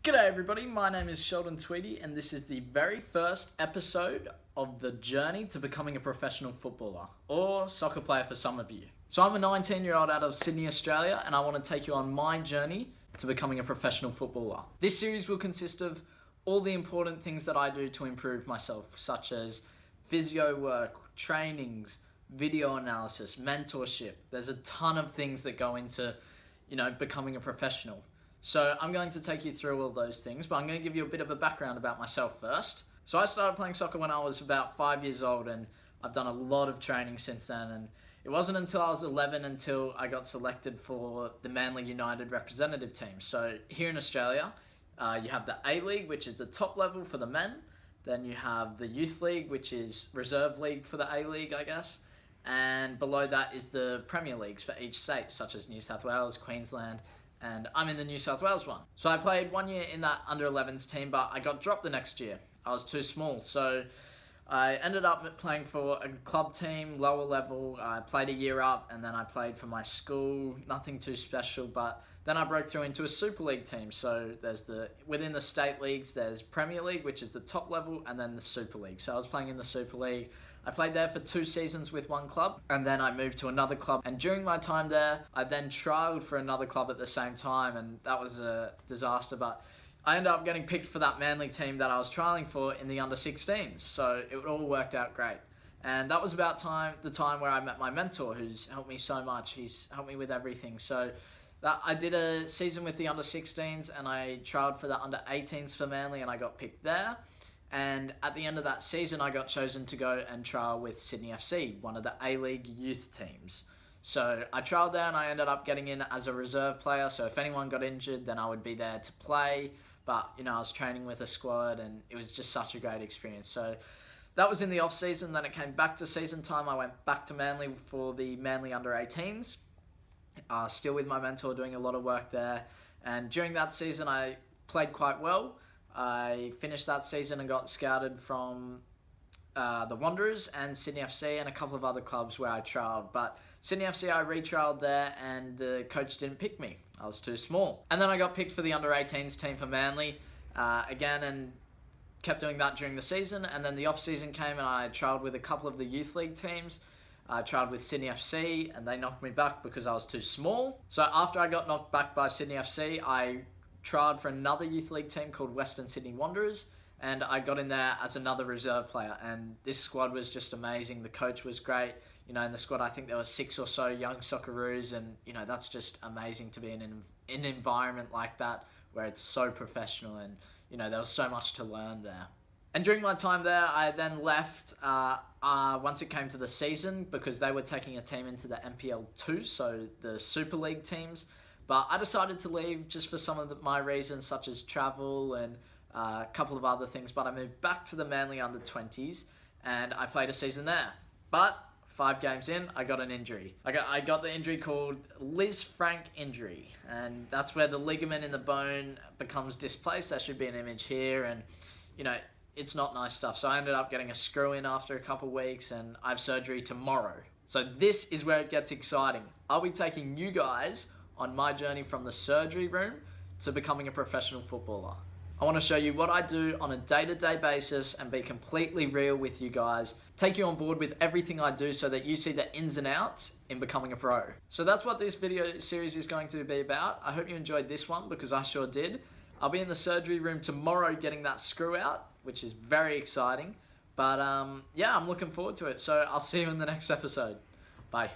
G'day everybody, my name is Sheldon Tweedie and this is the very first episode of the journey to becoming a professional footballer, or soccer player for some of you. So I'm a 19-year-old out of Sydney, Australia, and I want to take you on my journey to becoming a professional footballer. This series will consist of all the important things that I do to improve myself, such as physio work, trainings, video analysis, mentorship. There's a ton of things that go into, becoming a professional. So I'm going to take you through all those things, but I'm going to give you a bit of a background about myself first. So I started playing soccer when I was about 5 years old, and I've done a lot of training since then. And it wasn't until I was 11 until I got selected for the Manly United representative team. So here in Australia, you have the A-League, which is the top level for the men. Then you have the Youth League, which is reserve league for the A-League, I guess. And below that is the Premier Leagues for each state, such as New South Wales, Queensland, and I'm in the New South Wales one. So I played 1 year in that under-11s team, but I got dropped the next year. I was too small, so I ended up playing for a club team, lower level. I played a year up, and then I played for my school, nothing too special, but then I broke through into a Super League team. So within the state leagues, there's Premier League, which is the top level, and then the Super League. So I was playing in the Super League. I played there for 2 seasons with one club, and then I moved to another club. And during my time there, I then trialled for another club at the same time, and that was a disaster. But I ended up getting picked for that Manly team that I was trialling for in the under-16s. So it all worked out great. And that was about the time where I met my mentor, who's helped me so much. He's helped me with everything. So I did a season with the under-16s, and I trialled for the under-18s for Manly, and I got picked there. And at the end of that season, I got chosen to go and trial with Sydney FC, one of the A-League youth teams. So I trialled there and I ended up getting in as a reserve player. So if anyone got injured, then I would be there to play. But, I was training with a squad and it was just such a great experience. So that was in the off-season. Then it came back to season time. I went back to Manly for the Manly under-18s. Still with my mentor, doing a lot of work there. And during that season, I played quite well. I finished that season and got scouted from the Wanderers and Sydney FC and a couple of other clubs where I trialled. But Sydney FC, I retrialled there and the coach didn't pick me. I was too small. And then I got picked for the under-18s team for Manly again, and kept doing that during the season. And then the off-season came and I trialled with a couple of the Youth League teams. I trialled with Sydney FC and they knocked me back because I was too small. So after I got knocked back by Sydney FC, I trialled for another youth league team called Western Sydney Wanderers, and I got in there as another reserve player, and this squad was just amazing. The coach was great. In the squad I think there were 6 or so young Socceroos, and that's just amazing to be in an environment like that where it's so professional, and there was so much to learn there. And during my time there, I then left once it came to the season because they were taking a team into the NPL 2, so the Super League teams. But I decided to leave just for some of my reasons, such as travel and a couple of other things. But I moved back to the Manly under-20s and I played a season there. But 5 games in, I got an injury. I got the injury called Lisfranc Injury. And that's where the ligament in the bone becomes displaced. There should be an image here. And, it's not nice stuff. So I ended up getting a screw in after a couple of weeks and I have surgery tomorrow. So this is where it gets exciting. I'll be taking you guys on my journey from the surgery room to becoming a professional footballer. I want to show you what I do on a day-to-day basis and be completely real with you guys. Take you on board with everything I do so that you see the ins and outs in becoming a pro. So that's what this video series is going to be about. I hope you enjoyed this one because I sure did. I'll be in the surgery room tomorrow getting that screw out, which is very exciting. But yeah, I'm looking forward to it. So I'll see you in the next episode. Bye.